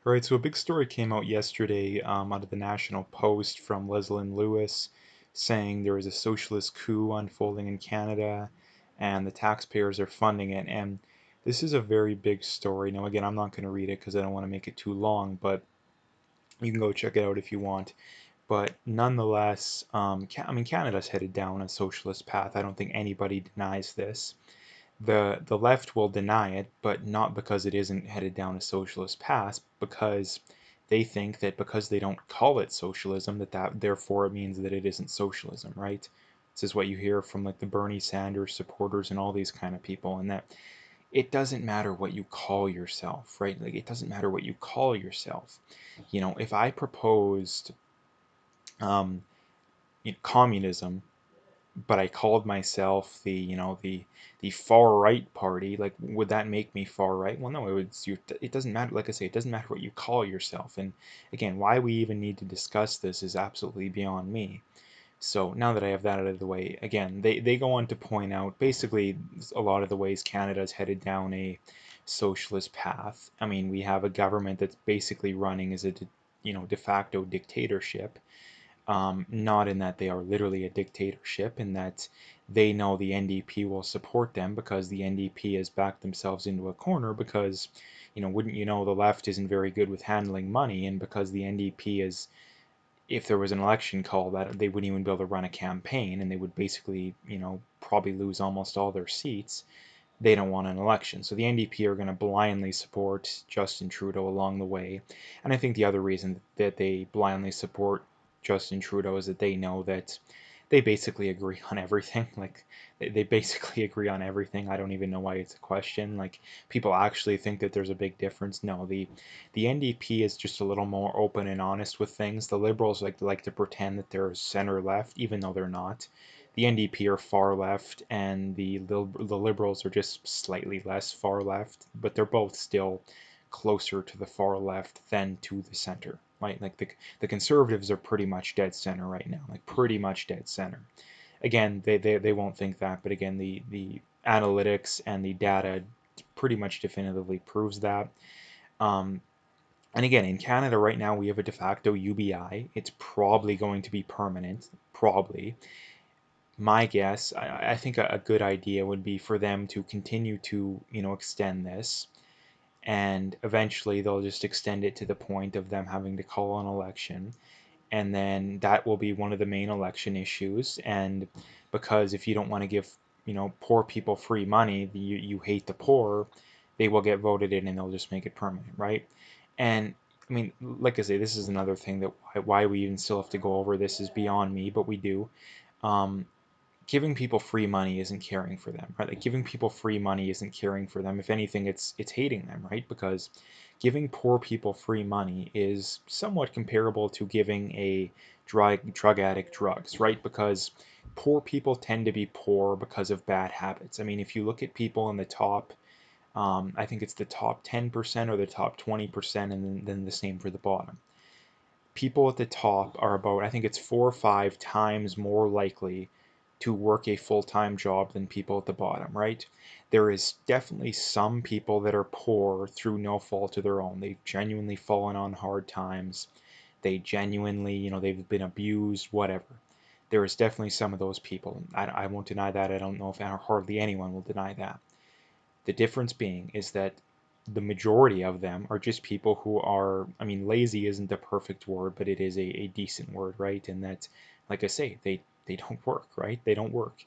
All right, so a big story came out yesterday out of the National Post from Leslyn Lewis saying there is a socialist coup unfolding in Canada and the taxpayers are funding it. And this is a very big story. Now, again, I'm not going to read it because I don't want to make it too long, but you can go check it out if you want. But nonetheless, I mean, Canada's headed down a socialist path. I don't think anybody denies this. The left will deny it, but not because it isn't headed down a socialist path, because they think that because they don't call it socialism, that therefore it means that it isn't socialism, right? This is what you hear from like the Bernie Sanders supporters and all these kind of people, and that it doesn't matter what you call yourself, right? Like it doesn't matter what you call yourself. If I proposed um, communism, but I called myself the far right party, like would that make me far right? Well, no, it doesn't matter. Like I say, it doesn't matter what you call yourself. And again, why we even need to discuss this is absolutely beyond me. So now that I have that out of the way, again, they go on to point out basically a lot of the ways Canada's headed down a socialist path. I mean, we have a government that's basically running as a de facto dictatorship, not in that they are literally a dictatorship, in that they know the NDP will support them because the NDP has backed themselves into a corner because, wouldn't you know, the left isn't very good with handling money, and because the NDP is, if there was an election call, that they wouldn't even be able to run a campaign, and they would basically, probably lose almost all their seats. They don't want an election. So the NDP are going to blindly support Justin Trudeau along the way. And I think the other reason that they blindly support Justin Trudeau is that they know that they basically agree on everything. Like they basically agree on everything. I don't even know why it's a question. Like people actually think that there's a big difference. No, the NDP is just a little more open and honest with things. The Liberals like to pretend that they're center left, even though they're not. The NDP are far left, and the Liberals are just slightly less far left, but they're both still closer to the far left than to the center. Right? Like the Conservatives are pretty much dead center right now, like pretty much dead center. Again, they won't think that, but again, the analytics and the data pretty much definitively proves that. Um, and again, in Canada right now, we have a de facto UBI. It's probably going to be permanent, probably. My guess, I think a good idea would be for them to continue to, extend this, and eventually they'll just extend it to the point of them having to call an election, and then that will be one of the main election issues. And because if you don't want to give, poor people free money, you hate the poor, they will get voted in and they'll just make it permanent, right? And I mean, like I say, this is another thing that why we even still have to go over this is beyond me, but we do. Um, Giving people free money isn't caring for them, right? Like giving people free money isn't caring for them. If anything, it's hating them, right? Because giving poor people free money is somewhat comparable to giving a drug addict drugs, right? Because poor people tend to be poor because of bad habits. I mean, if you look at people in the top, I think it's the top 10% or the top 20%, and then the same for the bottom. People at the top are about, I think it's 4 or 5 times more likely to work a full-time job than people at the bottom, right? There is definitely some people that are poor through no fault of their own. They've genuinely fallen on hard times. They genuinely, they've been abused, whatever. There is definitely some of those people. I won't deny that. I don't know if hardly anyone will deny that. The difference being is that the majority of them are just people who are, I mean, lazy isn't the perfect word, but it is a decent word, right? And that, like I say, they don't work, right? They don't work.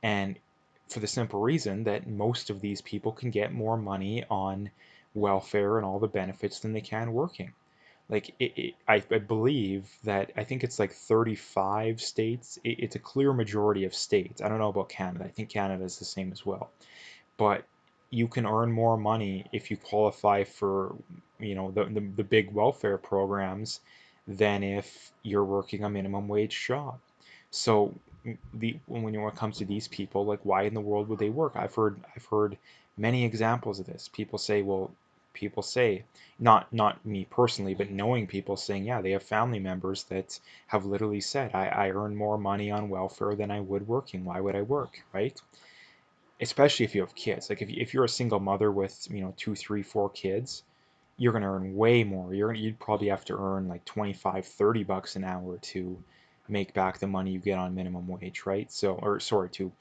And for the simple reason that most of these people can get more money on welfare and all the benefits than they can working. Like I believe that I think it's like 35 states. It's a clear majority of states. I don't know about Canada. I think Canada is the same as well, but you can earn more money if you qualify for, the big welfare programs than if you're working a minimum wage job. So when it comes to these people, like why in the world would they work? I've heard many examples of this. People say, not me personally, but knowing people saying, yeah, they have family members that have literally said, I earn more money on welfare than I would working. Why would I work, right? Especially if you have kids. Like if you're a single mother with, 2, 3, 4 kids, you're going to earn way more. You'd probably have to earn like 25, $30 an hour to make back the money you get on minimum wage, right? So, or sorry, to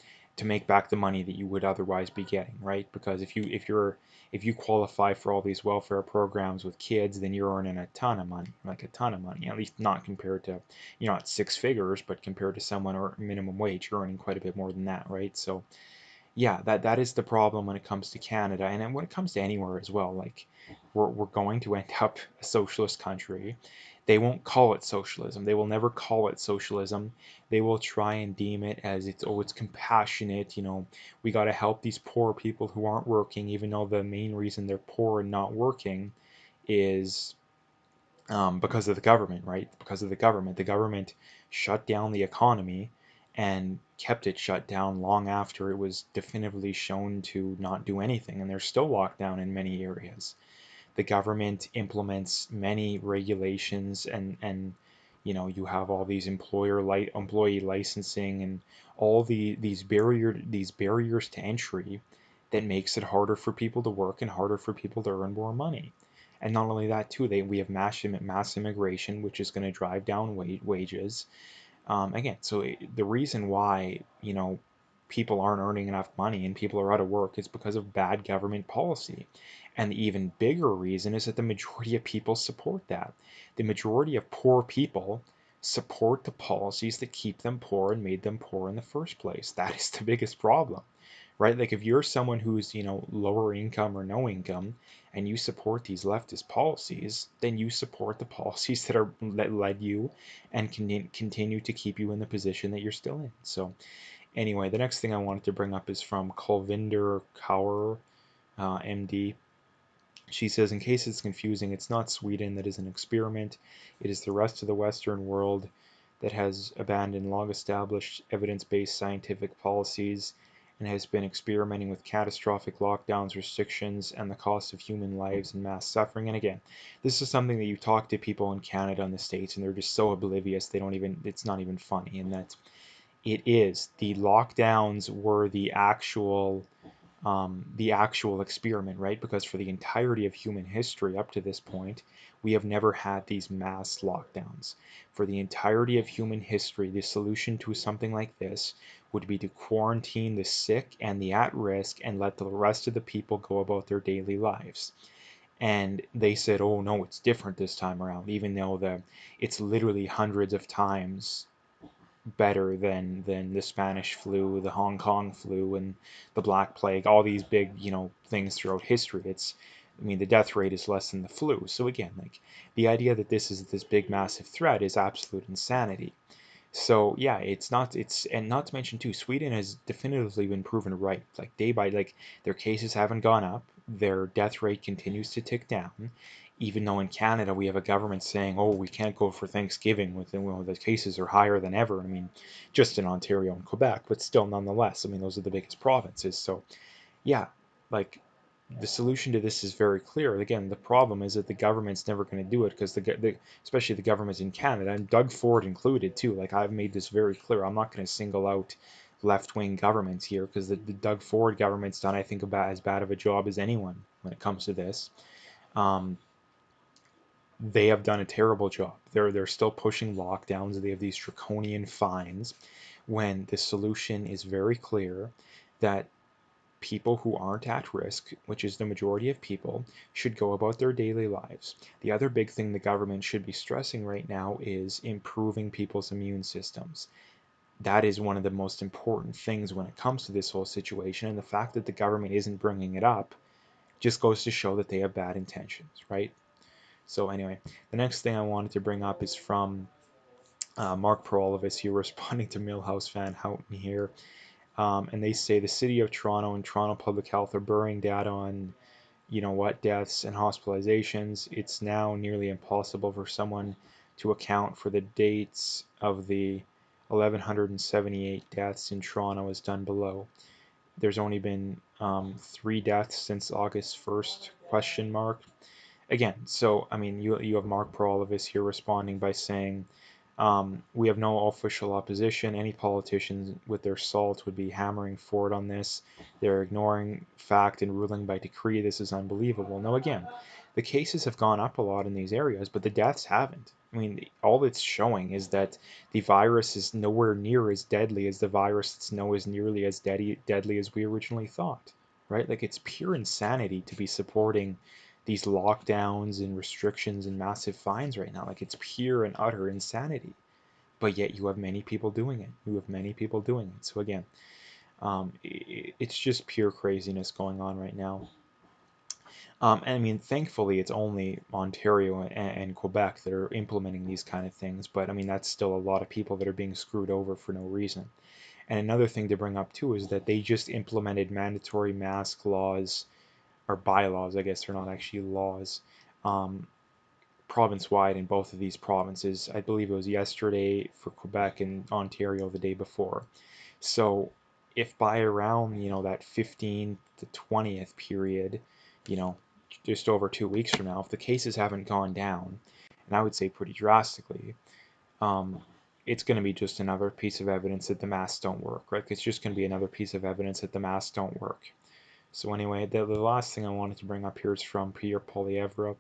make back the money that you would otherwise be getting, right? Because if you qualify for all these welfare programs with kids, then you're earning a ton of money, like a ton of money. At least not compared to, not six figures, but compared to someone or minimum wage, you're earning quite a bit more than that, right? So yeah, that is the problem when it comes to Canada, and then when it comes to anywhere as well. Like we're going to end up a socialist country. They won't call it socialism. They will never call it socialism. They will try and deem it as it's compassionate. We got to help these poor people who aren't working, even though the main reason they're poor and not working is because of the government, right? Because of the government. The government shut down the economy and kept it shut down long after it was definitively shown to not do anything. And there's still lockdown in many areas. The government implements many regulations and you have all these employee licensing and all these barriers to entry that makes it harder for people to work and harder for people to earn more money. And not only that too, we have mass immigration, which is going to drive down wages. Again, so the reason why, people aren't earning enough money and people are out of work is because of bad government policy. And the even bigger reason is that the majority of people support that. The majority of poor people support the policies that keep them poor and made them poor in the first place. That is the biggest problem, right? Like if you're someone who's, lower income or no income and you support these leftist policies, then you support the policies that led you and can continue to keep you in the position that you're still in. So anyway, the next thing I wanted to bring up is from Kulvinder Kaur, MD. She says, in case it's confusing, it's not Sweden that is an experiment. It is the rest of the Western world that has abandoned long-established evidence-based scientific policies and has been experimenting with catastrophic lockdowns, restrictions, and the cost of human lives and mass suffering. And again, this is something that you talk to people in Canada and the States, and they're just so oblivious, it's not even funny. And that the lockdowns were the actual experiment, right? Because for the entirety of human history up to this point, we have never had these mass lockdowns. For the entirety of human history, the solution to something like this would be to quarantine the sick and the at risk and let the rest of the people go about their daily lives. And they said, oh no, it's different this time around, even though it's literally hundreds of times better than the Spanish flu, the Hong Kong flu, and the Black Plague, all these big, things throughout history. I mean, the death rate is less than the flu. So again, like the idea that this is this big massive threat is absolute insanity. So yeah, and not to mention too, Sweden has definitively been proven right. Like day by like their cases haven't gone up, their death rate continues to tick down, even though in Canada we have a government saying, oh, we can't go for Thanksgiving with the cases are higher than ever. I mean, just in Ontario and Quebec, but still nonetheless, I mean those are the biggest provinces. So yeah, like the solution to this is very clear. Again, the problem is that the government's never going to do it because especially the governments in Canada, and Doug Ford included too. Like I've made this very clear. I'm not going to single out left-wing governments here because the Doug Ford government's done, I think, about as bad of a job as anyone when it comes to this. Um, they have done a terrible job. They're still pushing lockdowns. They have these draconian fines when the solution is very clear that people who aren't at risk, which is the majority of people, should go about their daily lives. The other big thing the government should be stressing right now is improving people's immune systems. That is one of the most important things when it comes to this whole situation, and the fact that the government isn't bringing it up just goes to show that they have bad intentions, right? So anyway, the next thing I wanted to bring up is from Mark Perolovis here responding to Millhouse fan Houghton here. And they say the city of Toronto and Toronto Public Health are burying data on, deaths and hospitalizations. It's now nearly impossible for someone to account for the dates of the 1,178 deaths in Toronto as done below. There's only been 3 deaths since August 1st, question mark. Again, so, I mean, you have Mark Perolovis here responding by saying, we have no official opposition. Any politicians with their salt would be hammering forward on this. They're ignoring fact and ruling by decree. This is unbelievable. Now, again, the cases have gone up a lot in these areas, but the deaths haven't. I mean, all it's showing is that the virus is nowhere near as deadly as the virus that's nowhere nearly as deadly as we originally thought, right? Like, it's pure insanity to be supporting these lockdowns and restrictions and massive fines right now. Like, it's pure and utter insanity. But yet you have many people doing it. You have many people doing it. So again, it's just pure craziness going on right now. And I mean, thankfully, it's only Ontario and Quebec that are implementing these kind of things. But I mean, that's still a lot of people that are being screwed over for no reason. And another thing to bring up too is that they just implemented mandatory mask laws, or bylaws, I guess they're not actually laws, um, province-wide in both of these provinces. I believe it was yesterday for Quebec and Ontario the day before. So if by around, that 15th to 20th period, you know, just over 2 weeks from now, if the cases haven't gone down, and I would say pretty drastically, um, it's going to be just another piece of evidence that the masks don't work, right? It's just going to be another piece of evidence that the masks don't work. So anyway, the last thing I wanted to bring up here is from Pierre Poilievre,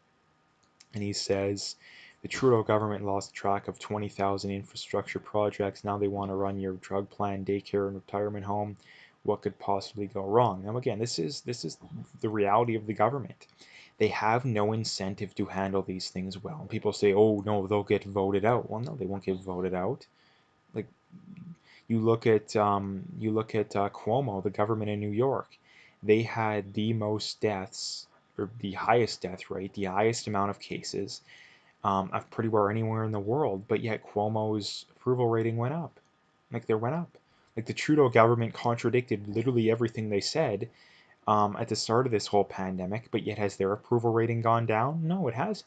and he says, the Trudeau government lost track of 20,000 infrastructure projects. Now they want to run your drug plan, daycare, and retirement home. What could possibly go wrong? Now again, this is the reality of the government. They have no incentive to handle these things well. People say, "Oh no, they'll get voted out." Well, no, they won't get voted out. Like, you look at Cuomo, the government in New York. They had the most deaths, or the highest death rate, the highest amount of cases of pretty well anywhere in the world, but yet Cuomo's approval rating went up. Like, they went up. Like, the Trudeau government contradicted literally everything they said at the start of this whole pandemic, but yet has their approval rating gone down? No, it hasn't.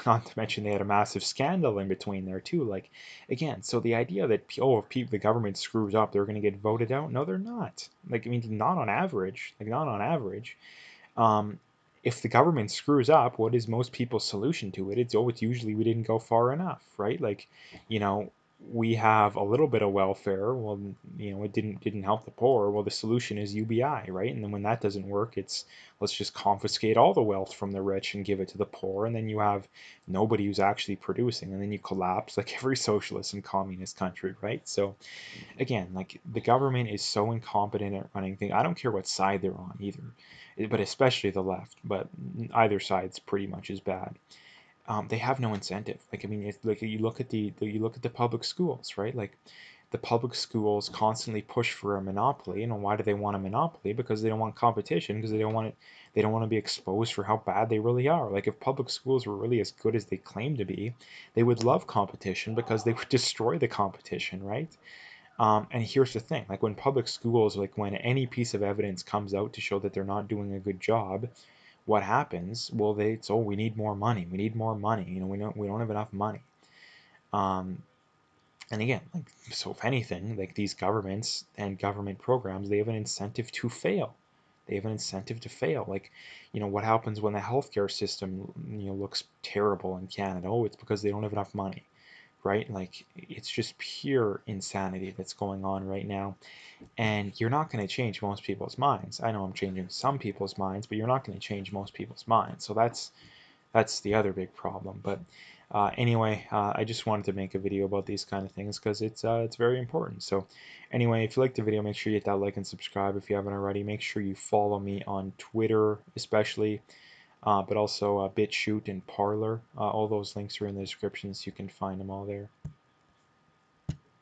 Not to mention they had a massive scandal in between there too. Like, again, so the idea that if the government screws up, they're going to get voted out. No, they're not. Like, I mean, not on average. Like, not on average. Um, if the government screws up, what is most people's solution to it? It's usually we didn't go far enough, right? Like, you know, we have a little bit of welfare. Well, it didn't help the poor. Well, the solution is UBI, right? And then when that doesn't work, it's let's just confiscate all the wealth from the rich and give it to the poor, and then you have nobody who's actually producing, and then you collapse like every socialist and communist country, right? So again, like, the government is so incompetent at running things. I don't care what side they're on either, but especially the left. But either side's pretty much as bad. They have no incentive. Like, I mean, it's like you look at the public schools, right? Like, the public schools constantly push for a monopoly. And why do they want a monopoly? Because they don't want competition. Because they don't want it. They don't want to be exposed for how bad they really are. Like, if public schools were really as good as they claim to be, they would love competition because they would destroy the competition, right? And here's the thing, like, when public schools, like, when any piece of evidence comes out to show that they're not doing a good job, what happens? Well, it's, oh, we need more money. We need more money. We don't have enough money. Um, and again, like, so if anything, like, these governments and government programs, they have an incentive to fail. They have an incentive to fail. Like, what happens when the healthcare system, looks terrible in Canada? Oh, it's because they don't have enough money, right? Like, it's just pure insanity that's going on right now. And you're not going to change most people's minds. I know I'm changing some people's minds, but you're not going to change most people's minds. So that's the other big problem. But anyway, I just wanted to make a video about these kind of things because it's very important. So anyway, if you liked the video, make sure you hit that like and subscribe if you haven't already. Make sure you follow me on Twitter, especially, but also BitChute and Parler. All those links are in the description, so you can find them all there.